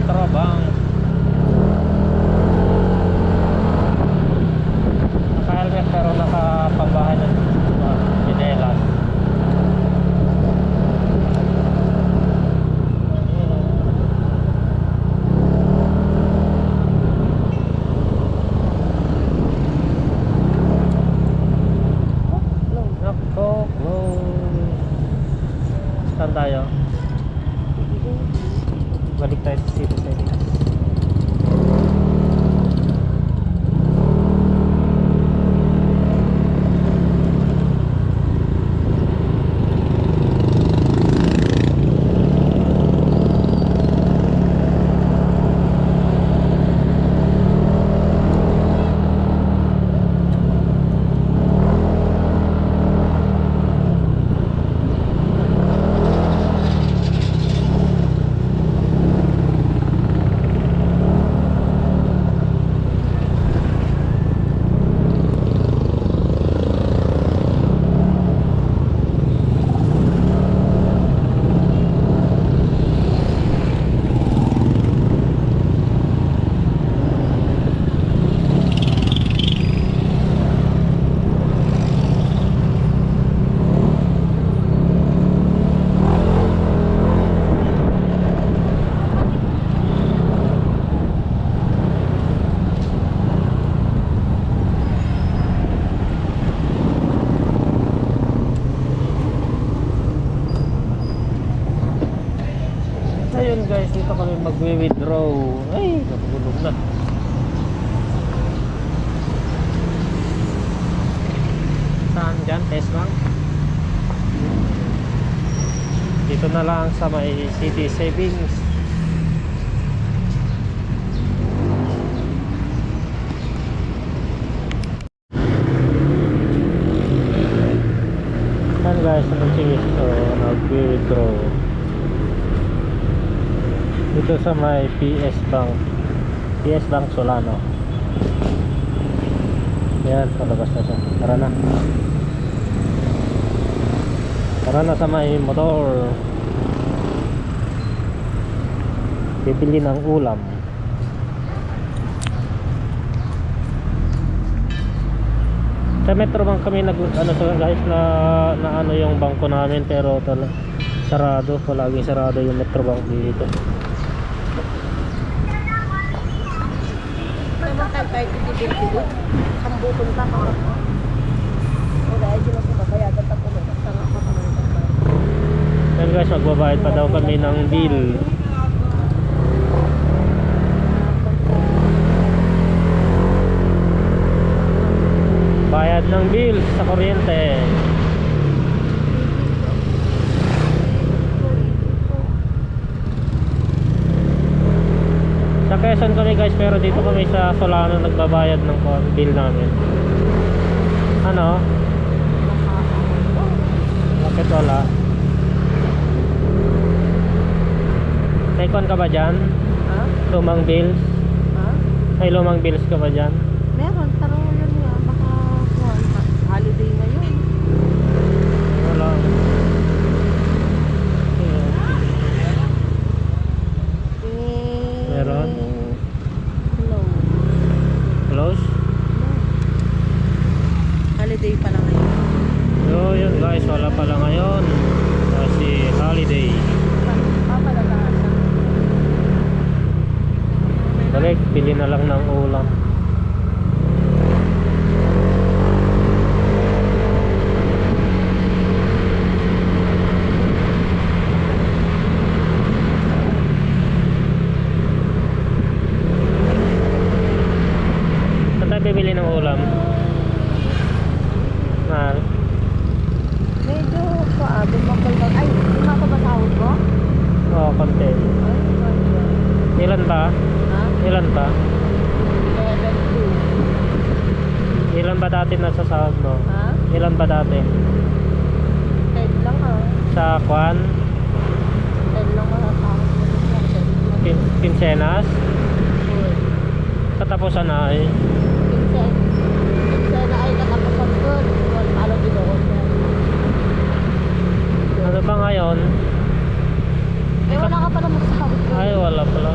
Metrobang. Naka-helmet pero nakapambahay ng chinelas. Nako, close. Saan tayo? Balik tayo sa city settings. Ayun guys, dito kami magwi-withdraw. Ay, napagulog na. Saan dyan? Test lang. Dito na lang sa may city savings. Saan guys, nag-withdraw dito sa may PS Bank Solano. Yan, palabas na siya. Tara na sa may motor. Bibili ng ulam. Sa Metrobang kami guys, na ano yung bangko namin, pero sarado, palaging sarado yung Metrobang dito. Kahit hindi sambutong pa ka ako. Wala ay sila sa kaya dapat ko tanga pa kami. Yan guys, magbabayad pa daw kami ng bill. Bayad ng bill sa kuryente. Sa Quezon kami guys, pero dito kami sa Solano nagbabayad ng bill namin. Ano? Bakit wala? May kon ka ba dyan? Ha? Lumang bills? Ha? May lumang bills ka ba dyan? Meron, pero yun nga, baka holiday ngayon. Wala. Meron? Hello. Close? Holiday pa lang ngayon. So yun guys, wala pala ngayon kasi holiday. Papalalasan. Balik, pili na lang ng ulam. Saan tayo bibili ng ulam? Mahal? Medyo dumakal ba? Ay, lumako ba sahod ko? Oo, konti. Ay, Ilan ba? ha? Ilan ba? 11 Ilan ba dati nasa sahod mo? Ha? Ilan ba dati? 10 lang ha? Sa kwan? 10 lang masasahod ko. Quincenas? Katapusan na eh. Pinsan na ay nakapasan ko. Paano ginoon niya? Ano ba ngayon? Eh wala ka pala magsahod ko. Ay, wala pala.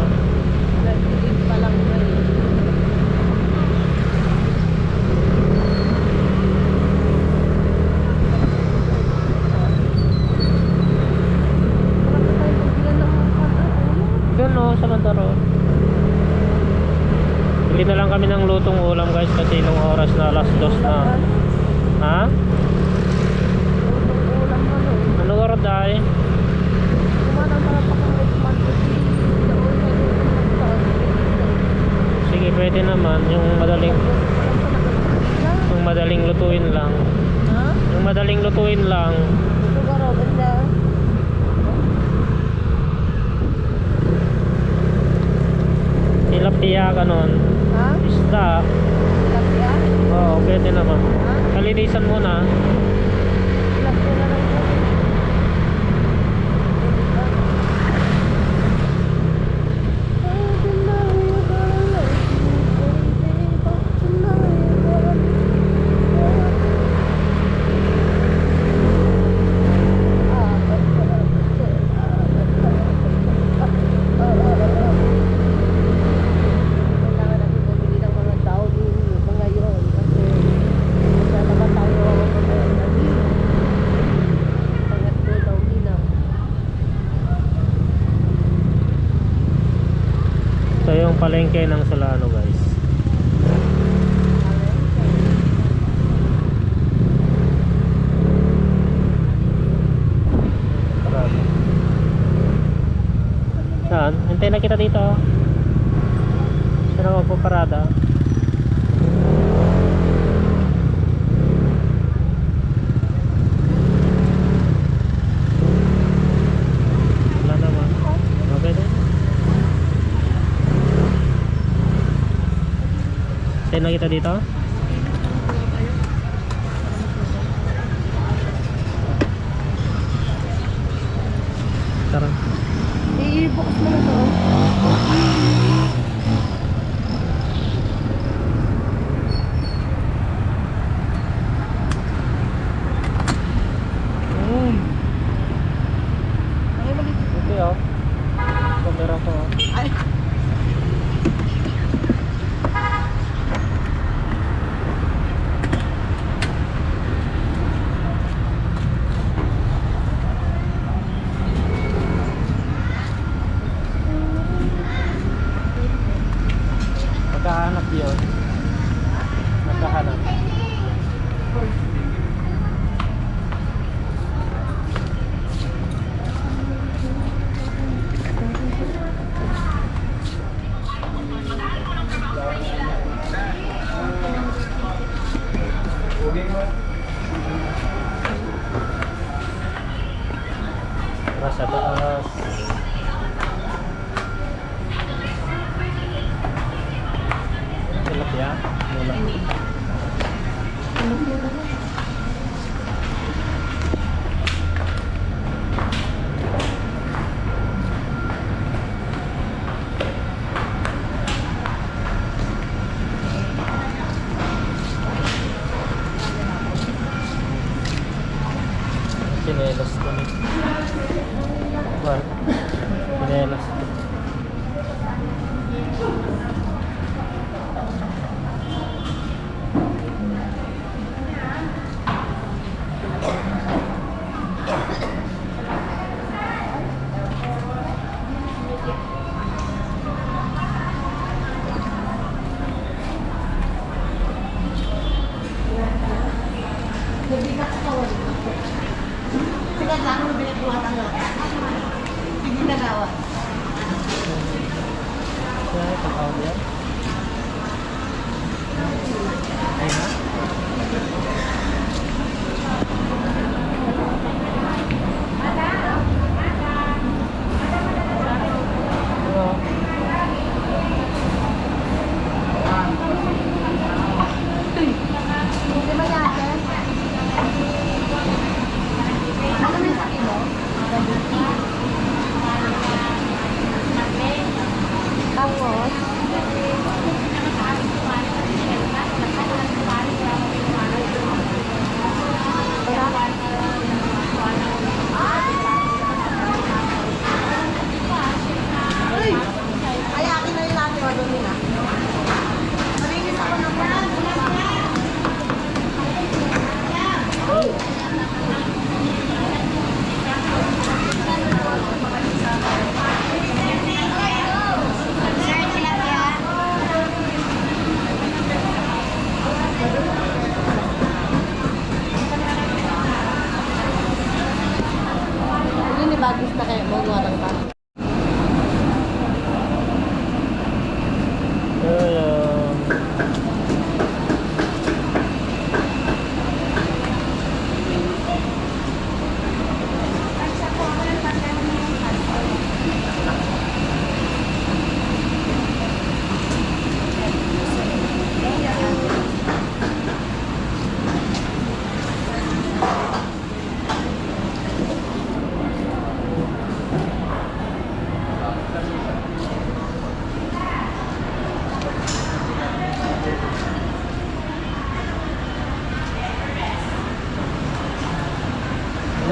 Bili na lang kami ng lutong ulam guys kasi nung oras na alas 2 na. Ha? Ulam ano. Ano oras dahil? Kumanang mga pakamit-mat. Sige, pwede naman yung madaling lutuin lang. Ha? Yung madaling lutuin lang. Ito ka raw, banda. Tilapia ka nun. Ha? Isda. Tilapia? Oo, pwede naman. Ha? Kalinisan muna. Tilapia na lang po. Kailangan natin bumili ng mga tao din ngayon kasi wala naman tayo pangatlo daw nila. Ito yung palengke ng Solano guys. Saan? Hintay na kita dito. Saan ako magpaparada? Wala naman. Okay din. Hintay na kita dito. Tara. I-box mo na to. Ay, mali. Okay oh. Kamera ko oh. Ay. Nagkahanap yun. Nagkahanap. Tara sa taas. Tilapia mula. Sinelas kami. Well, sinelas. Kaya pag-out yan. Ayun na.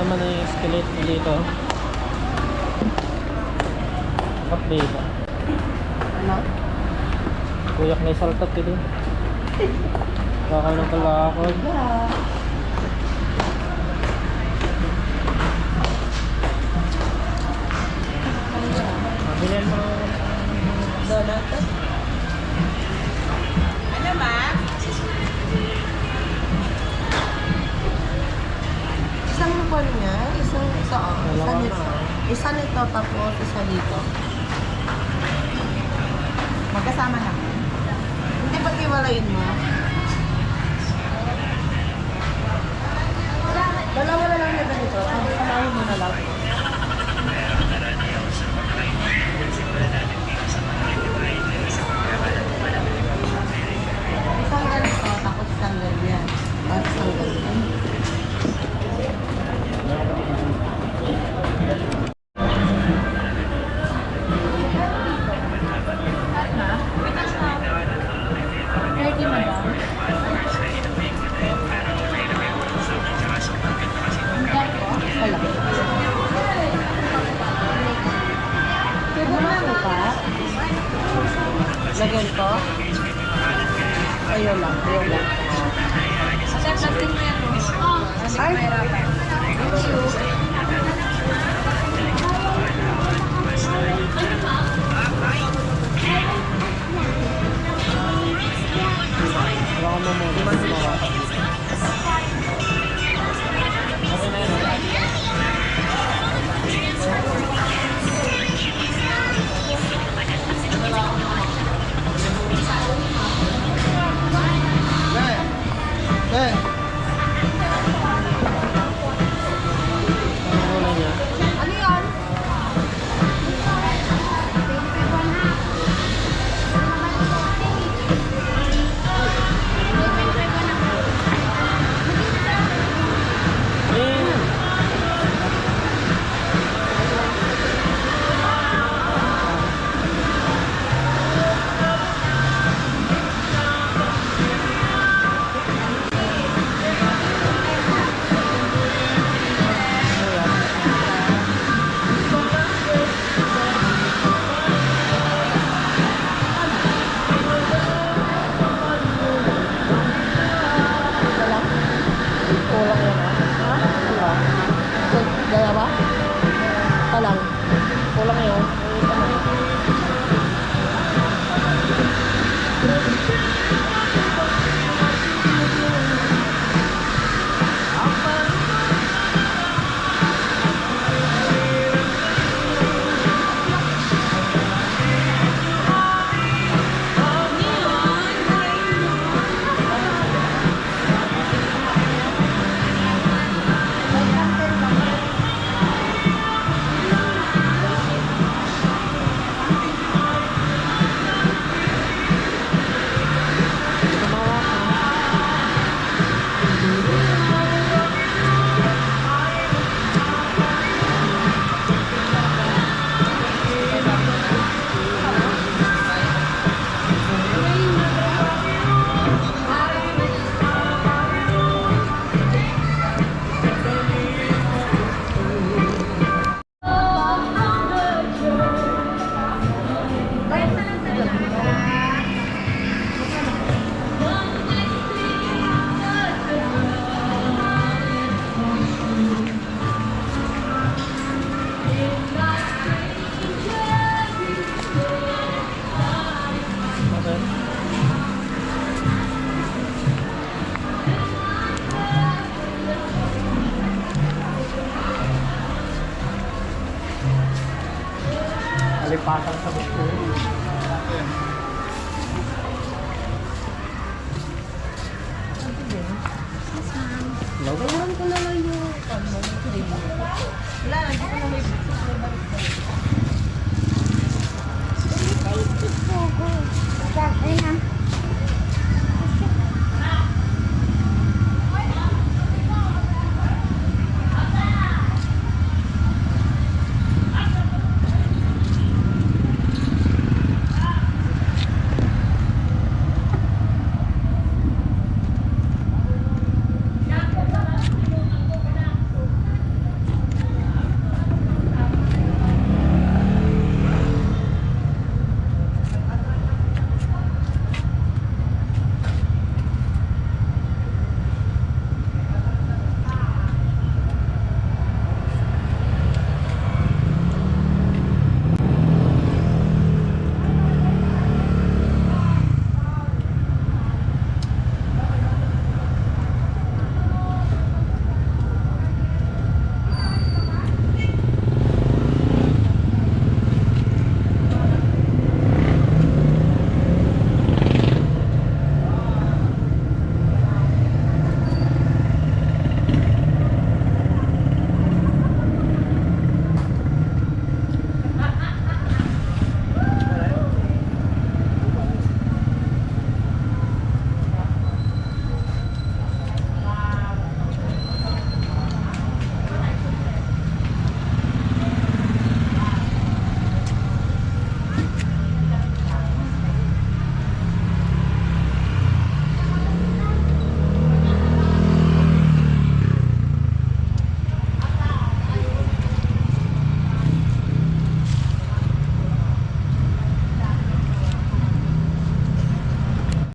naman yung skillet dito. Update. Ano? Kuyak na isaltot dito. Bakal ng kalakod. Bilhin mo. Donut. Ano ma? Isang pan niya, isang ito, isa nito. Isa nito tapos isa dito. Magkasama na. Hindi ba tiwalayin mo? Dalawa na lang na ganito. Samahin mo na lang. Isang ganito, tapos isang ganyan. Tapos isang ganyan. Wala. Ano ka? Lagyan ko? Ayun lang, ayun lang. Ay, thank you.